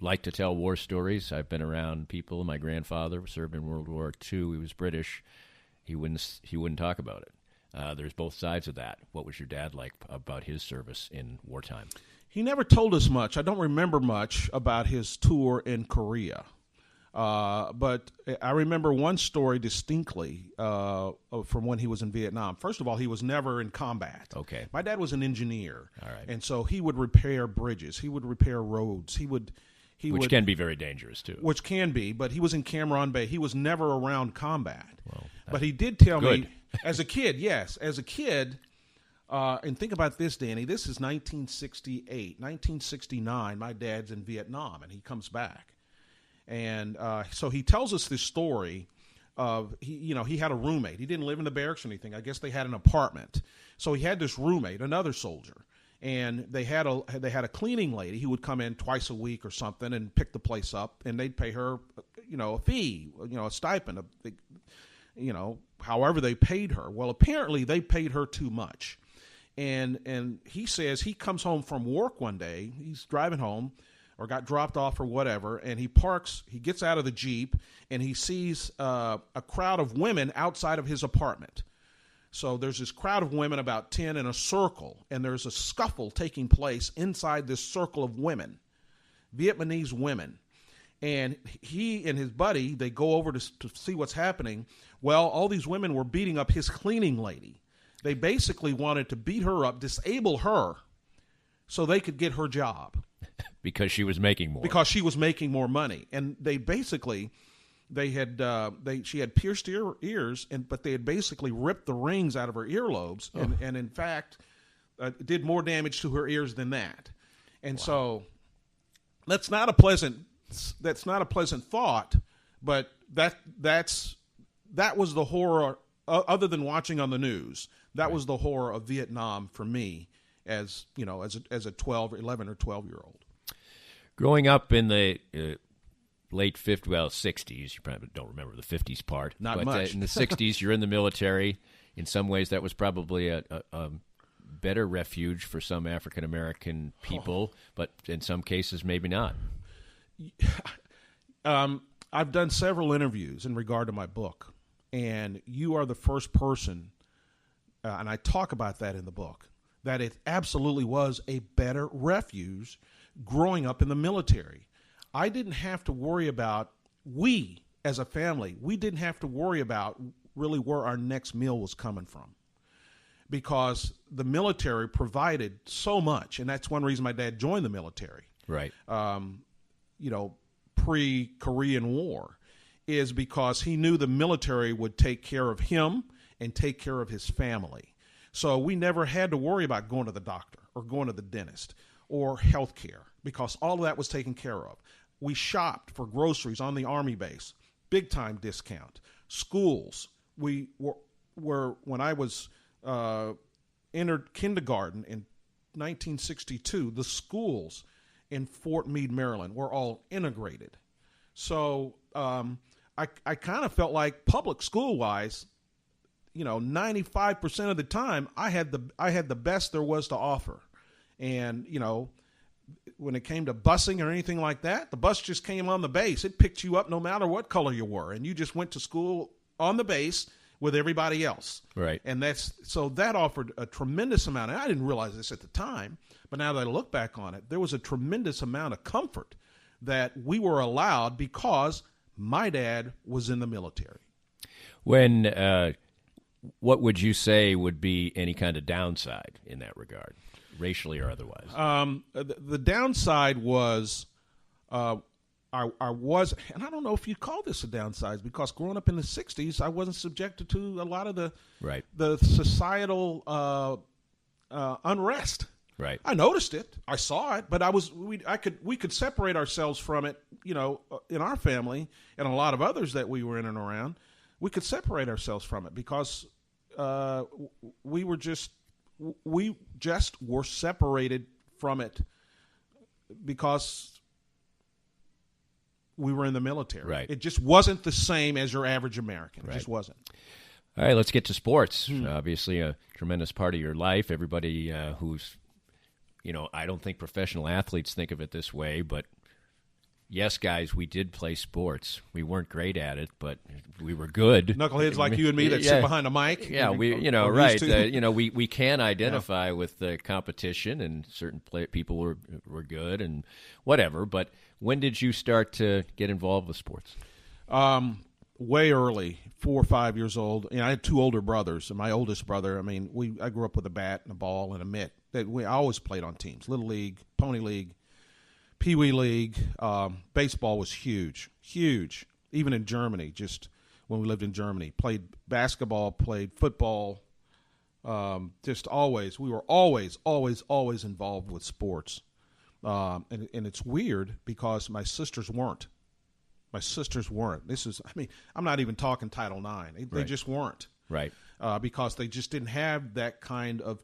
like to tell war stories. I've been around people. My grandfather served in World War II. He was British. He wouldn't talk about it. There's both sides of that. What was your dad like about his service in wartime? He never told us much. I don't remember much about his tour in Korea. But I remember one story distinctly from when he was in Vietnam. First of all, he was never in combat. Okay. My dad was an engineer. All right. And so he would repair bridges. He would repair roads. Which can be very dangerous, too. Which can be, but he was in Cam Ranh Bay. He was never around combat. Well, but he did tell good. me, as a kid, yes, as a kid, and think about this, Danny, this is 1968. 1969, my dad's in Vietnam, and he comes back. And so he tells us this story of, he had a roommate. He didn't live in the barracks or anything. I guess they had an apartment. So he had this roommate, another soldier. And they had a cleaning lady who would come in twice a week or something and pick the place up, and they'd pay her, a fee, a stipend, however they paid her. Well, apparently they paid her too much. And he says he comes home from work one day. He's driving home or got dropped off or whatever, and he gets out of the Jeep, and he sees a crowd of women outside of his apartment. So there's this crowd of women, about 10 in a circle, and there's a scuffle taking place inside this circle of women, Vietnamese women. And he and his buddy, they go over to see what's happening. Well, all these women were beating up his cleaning lady. They basically wanted to beat her up, disable her, so they could get her job. Because she was making more. Because she was making more money. And they basically... she had pierced ears, but they had basically ripped the rings out of her earlobes, and in fact, did more damage to her ears than that. And so, that's not a pleasant thought, but that was the horror. Other than watching on the news, that was the horror of Vietnam for me, as a 11 or 12-year-old. Growing up in the late 60s. You probably don't remember the 50s part. Not much. In the 60s, you're in the military. In some ways, that was probably a better refuge for some African-American people, but in some cases, maybe not. I've done several interviews in regard to my book, and you are the first person, and I talk about that in the book, that it absolutely was a better refuge growing up in the military. I didn't have to worry about, we as a family, we didn't have to worry about really where our next meal was coming from, because the military provided so much, and that's one reason my dad joined the military. Right. Pre-Korean War, is because he knew the military would take care of him and take care of his family. So we never had to worry about going to the doctor or going to the dentist or health care, because all of that was taken care of. We shopped for groceries on the Army base, big time discount. Schools, we were when I was entered kindergarten in 1962, the schools in Fort Meade, Maryland, were all integrated. So I kind of felt like public school wise, 95% of the time I had the best there was to offer. And, when it came to busing or anything like that, the bus just came on the base. It picked you up no matter what color you were, and you just went to school on the base with everybody else. Right. And that offered a tremendous amount. And I didn't realize this at the time, but now that I look back on it, there was a tremendous amount of comfort that we were allowed because my dad was in the military. When, what would you say would be any kind of downside in that regard, racially or otherwise? The downside was, I was, and I don't know if you'd call this a downside, because growing up in the 60s, I wasn't subjected to a lot of the societal unrest. Right. I noticed it. I saw it, but we could separate ourselves from it, in our family and a lot of others that we were in and around. We could separate ourselves from it because we just were separated from it because we were in the military. Right. It just wasn't the same as your average American. It just wasn't. All right, let's get to sports. Obviously a tremendous part of your life. Everybody who's, I don't think professional athletes think of it this way, but yes, guys, we did play sports. We weren't great at it, but we were good. Knuckleheads like you and me that sit behind a mic. Yeah, right. We can identify with the competition, and certain people were good and whatever. But when did you start to get involved with sports? Way early, 4 or 5 years old. I had two older brothers, and my oldest brother, I grew up with a bat and a ball and a mitt. I always played on teams, Little League, Pony League, Pee Wee League. Baseball was huge. Even in Germany, just when we lived in Germany. Played basketball, played football. Just always, we were always involved with sports. And it's weird because my sisters weren't. I'm not even talking Title IX. They just weren't. Right. Because they just didn't have that kind of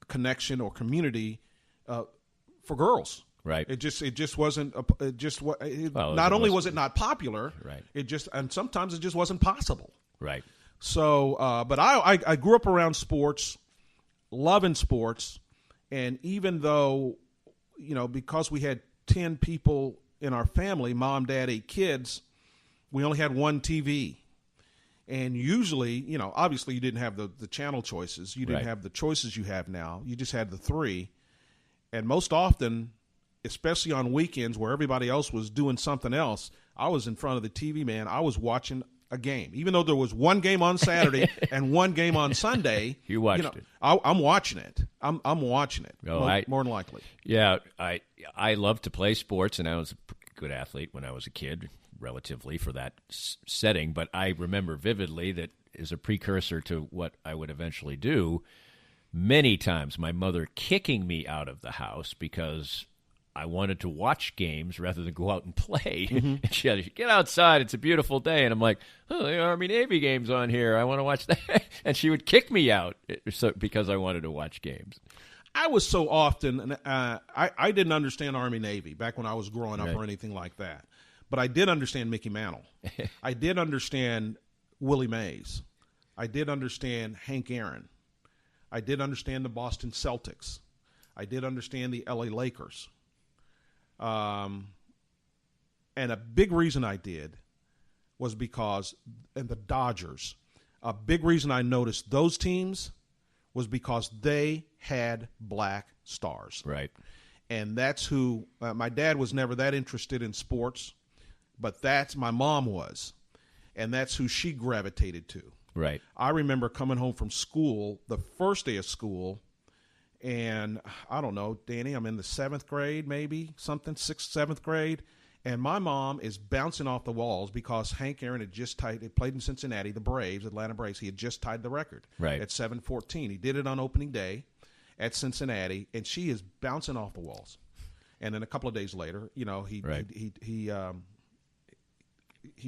connection or community for girls. Right. It just wasn't. Not only was it not popular. Right. And sometimes it just wasn't possible. Right. So, but I grew up around sports, loving sports, and even though, because we had 10 people in our family, mom, dad, 8 kids, we only had one TV. And usually, obviously you didn't have the channel choices. You didn't have the choices you have now. You just had the 3. And most often, especially on weekends where everybody else was doing something else, I was in front of the TV, man. I was watching a game. Even though there was one game on Saturday and one game on Sunday. You watched it. I'm watching it. I'm watching it, more than likely. Yeah, I loved to play sports, and I was a good athlete when I was a kid, relatively, for that setting. But I remember vividly that as a precursor to what I would eventually do, many times my mother kicking me out of the house because I wanted to watch games rather than go out and play. Mm-hmm. And she had to get outside. It's a beautiful day. And I'm like, the Army-Navy game's on here. I want to watch that. And she would kick me out because I wanted to watch games. I was so often, I didn't understand Army-Navy back when I was growing up or anything like that. But I did understand Mickey Mantle. I did understand Willie Mays. I did understand Hank Aaron. I did understand the Boston Celtics. I did understand the LA Lakers. And a big reason I did was because, and the Dodgers, a big reason I noticed those teams was because they had black stars. Right. And that's who, my dad was never that interested in sports, but my mom was. And that's who she gravitated to. Right. I remember coming home from school, the first day of school, and I don't know, Danny, I'm in the 7th grade, maybe, 6th, 7th grade, and my mom is bouncing off the walls because Hank Aaron had played in Cincinnati, the Braves, Atlanta Braves. He had just tied the record at 7-14. He did it on opening day at Cincinnati, and she is bouncing off the walls. And then a couple of days later, he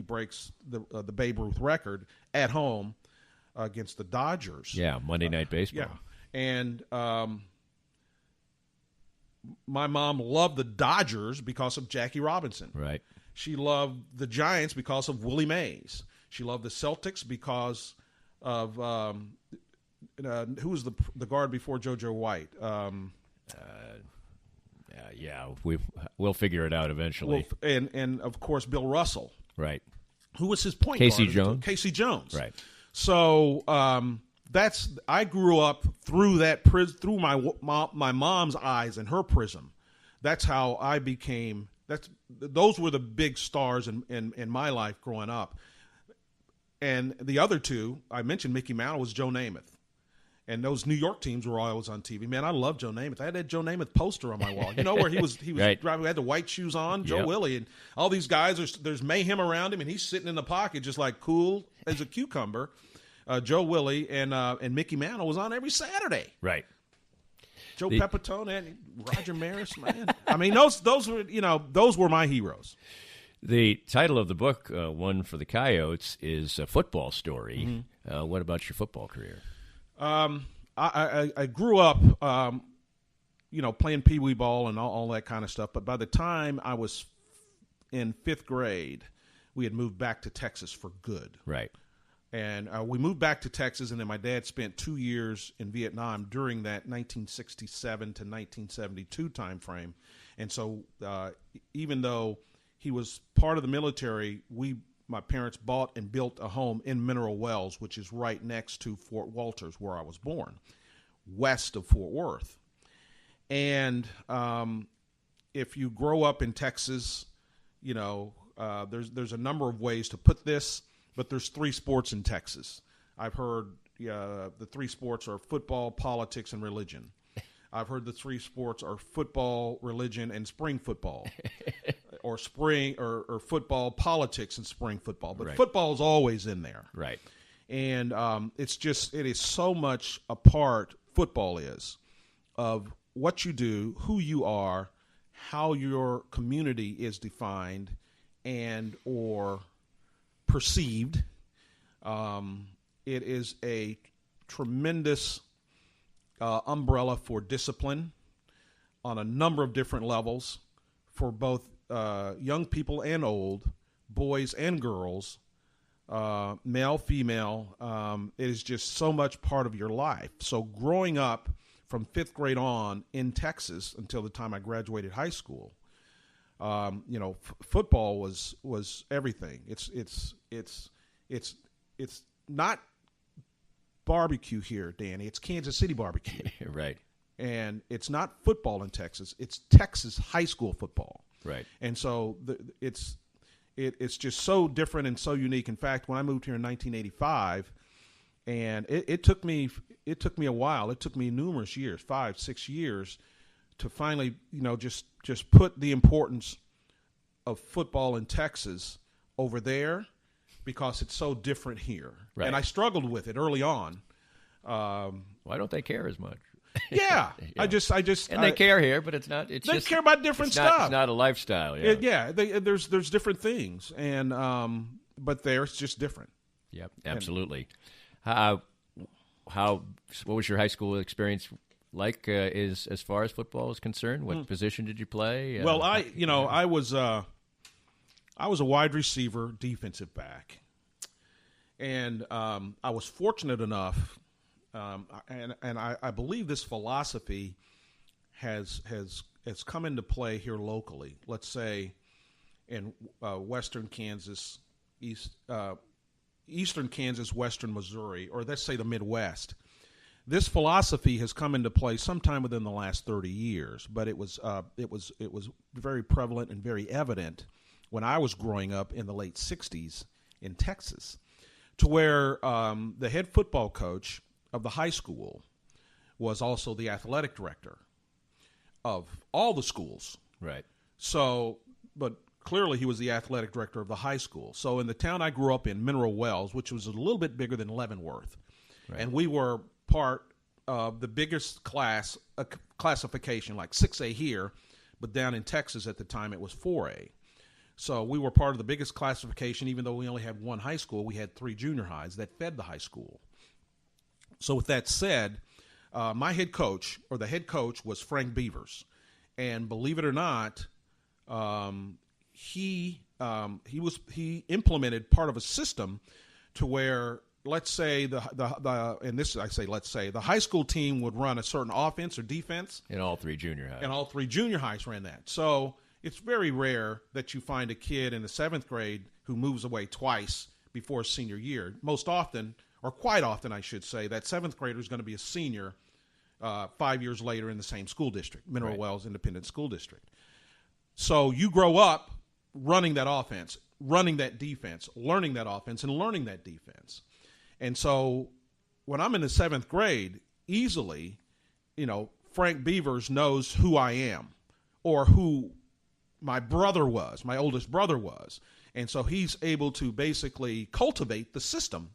breaks the Babe Ruth record at home against the Dodgers. Yeah, Monday Night Baseball. Yeah, and my mom loved the Dodgers because of Jackie Robinson. Right. She loved the Giants because of Willie Mays. She loved the Celtics because of who was the guard before JoJo White? We'll figure it out eventually. And of course Bill Russell. Right. Who was his point Casey guard? Jones. Casey Jones. Right. So I grew up through that through my mom's eyes and her prism. That's how I became. Those were the big stars in my life growing up. And the other two I mentioned, Mickey Mantle was Joe Namath. And those New York teams were always on TV. Man, I love Joe Namath. I had that Joe Namath poster on my wall. You know where he was right. driving, had the white shoes on, Joe Willie, and all these guys. There's mayhem around him, and he's sitting in the pocket just like cool as a cucumber. Joe Willie and Mickey Mantle was on every Saturday. Right. Joe Pepitone and Roger Maris, man. I mean, those were my heroes. The title of the book, One for the Coyotes, is a football story. Mm-hmm. What about your football career? I grew up, playing pee wee ball and all that kind of stuff. But by the time I was in 5th grade, we had moved back to Texas for good. Right. And we moved back to Texas, and then my dad spent 2 years in Vietnam during that 1967 to 1972 time frame. And so even though he was part of the military, my parents bought and built a home in Mineral Wells, which is right next to Fort Walters, where I was born, west of Fort Worth. And if you grow up in Texas, you know, there's a number of ways to put this, but there's 3 sports in Texas. I've heard the 3 sports are football, politics, and religion. I've heard the 3 sports are football, religion, and spring football, or football, politics, and spring football. But football is always in there, Right. and it is so much a part. Football is of what you do, who you are, how your community is defined and or perceived. It is a tremendous umbrella for discipline on a number of different levels for both young people and old, boys and girls, male, female. It is just so much part of your life. So growing up from 5th grade on in Texas until the time I graduated high school, football was everything. It's not barbecue here, Danny. It's Kansas City barbecue. Right. And it's not football in Texas. It's Texas high school football. Right. And so it's just so different and so unique. In fact, when I moved here in 1985, and it took me a while. It took me numerous years, 5-6 years, to finally, just put the importance of football in Texas over there, because it's so different here. Right. And I struggled with it early on. Why don't they care as much? Yeah. Yeah. They care here, but they care about different stuff. It's not a lifestyle. Yeah. There's different things, and but there it's just different. Yep, absolutely. What was your high school experience like? As far as football is concerned, what position did you play? Well, I was a wide receiver, defensive back, and I was fortunate enough. And I believe this philosophy has come into play here locally. Let's say in western Kansas, eastern Kansas, western Missouri, or let's say the Midwest. This philosophy has come into play sometime within the last 30 years, but it was very prevalent and very evident when I was growing up in the late 60s in Texas, to where the head football coach of the high school was also the athletic director of all the schools. Right. So, but clearly he was the athletic director of the high school. So in the town I grew up in, Mineral Wells, which was a little bit bigger than Leavenworth, right, and we were part of the biggest classification, like 6A here, but down in Texas at the time it was 4A. So we were part of the biggest classification. Even though we only had one high school, we had 3 junior highs that fed the high school. So with that said, my head coach, or the head coach, was Frank Beavers, and believe it or not, he implemented part of a system to where, let's say the high school team would run a certain offense or defense, in all 3 junior highs, and all 3 junior highs ran that. So it's very rare that you find a kid in the 7th grade who moves away twice before senior year. Most often, or quite often, I should say, that 7th grader is going to be a senior 5 years later in the same school district, Mineral Wells Independent School District. So you grow up running that offense, running that defense, learning that offense, and learning that defense. And so when I'm in the 7th grade, easily, Frank Beavers knows who I am, or who my brother was, my oldest brother was. And so he's able to basically cultivate the system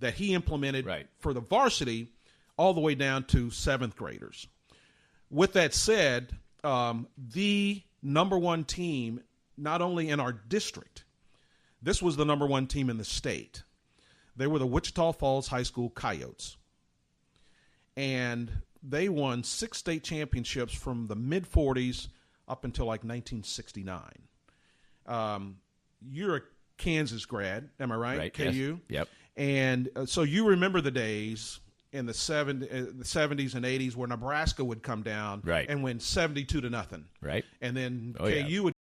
that he implemented for the varsity all the way down to 7th graders. With that said, the number one team, not only in our district, this was the number one team in the state. They were the Wichita Falls High School Coyotes. And they won 6 state championships from the mid-40s up until like 1969. You're a Kansas grad, am I right? Right. KU? Yes. Yep. And so you remember the days in the 70s and 80s where Nebraska would come down right. and win 72-0. Right. And then Oh, KU yeah. would